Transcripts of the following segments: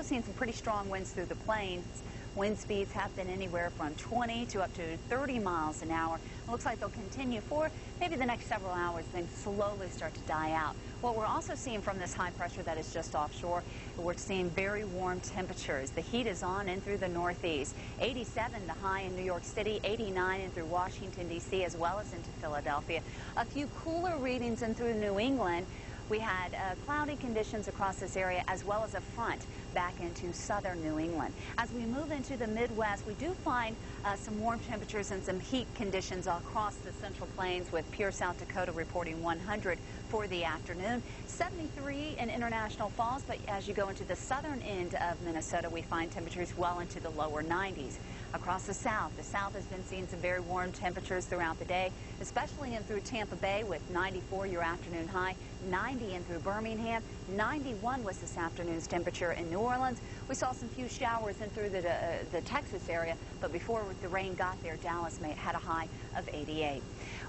seen some pretty strong winds through the plains. Wind speeds have been anywhere from 20 to up to 30 miles an hour. It looks like they'll continue for maybe the next several hours, then slowly start to die out. What we're also seeing from this high pressure that is just offshore, we're seeing very warm temperatures. The heat is on in through the northeast. 87 the high in New York City, 89 in through Washington, D.C., as well as into Philadelphia. A few cooler readings in through New England. We had cloudy conditions across this area, as well as a front back into southern New England. As we move into the Midwest, we do find some warm temperatures and some heat conditions across the Central Plains, with Pierre, South Dakota reporting 100 for the afternoon. 73 in International Falls, but as you go into the southern end of Minnesota, we find temperatures well into the lower 90s. Across the South has been seeing some very warm temperatures throughout the day, especially in through Tampa Bay with 94 your afternoon high, 90 in through Birmingham, 91 was this afternoon's temperature in New Orleans. We saw some few showers in through the Texas area, but before the rain got there, Dallas had a high of 88.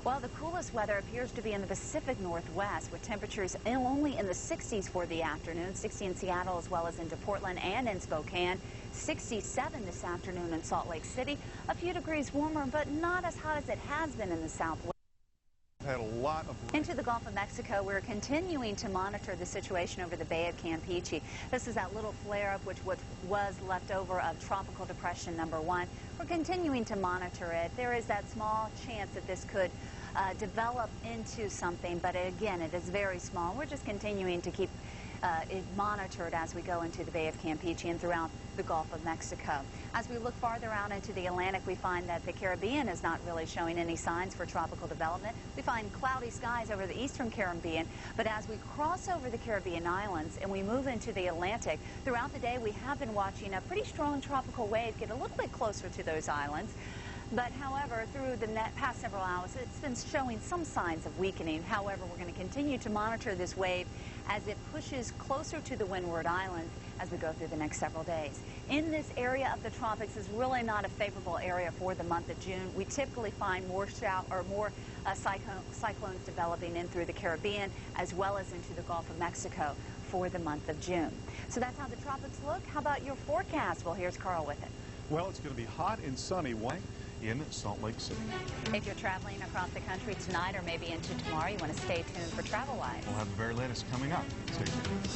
Well, the coolest weather appears to be in the Pacific Northwest, with temperatures only in the 60s for the afternoon, 60 in Seattle as well as into Portland and in Spokane, 67 this afternoon in Salt Lake City, a few degrees warmer, but not as hot as it has been in the Southwest. Had a lot of into the Gulf of Mexico. We're continuing to monitor the situation over the Bay of Campeche. This is that little flare-up which was left over of Tropical Depression number 1. We're continuing to monitor it. There is that small chance that this could develop into something, but again, it is very small. We're just continuing to keep it monitored as we go into the Bay of Campeche and throughout the Gulf of Mexico. As we look farther out into the Atlantic, we find that the Caribbean is not really showing any signs for tropical development. We find cloudy skies over the eastern Caribbean, but as we cross over the Caribbean islands and we move into the Atlantic, throughout the day we have been watching a pretty strong tropical wave get a little bit closer to those islands. But however, through the past several hours, it's been showing some signs of weakening. However, we're going to continue to monitor this wave as it pushes closer to the Windward Islands as we go through the next several days. In this area of the tropics is really not a favorable area for the month of June. We typically find more cyclones developing in through the Caribbean as well as into the Gulf of Mexico for the month of June. So that's how the tropics look. How about your forecast? Well, here's Carl with it. Well, it's going to be hot and sunny in Salt Lake City. If you're traveling across the country tonight or maybe into tomorrow, you want to stay tuned for TravelWise. We'll have the very latest coming up. Stay tuned.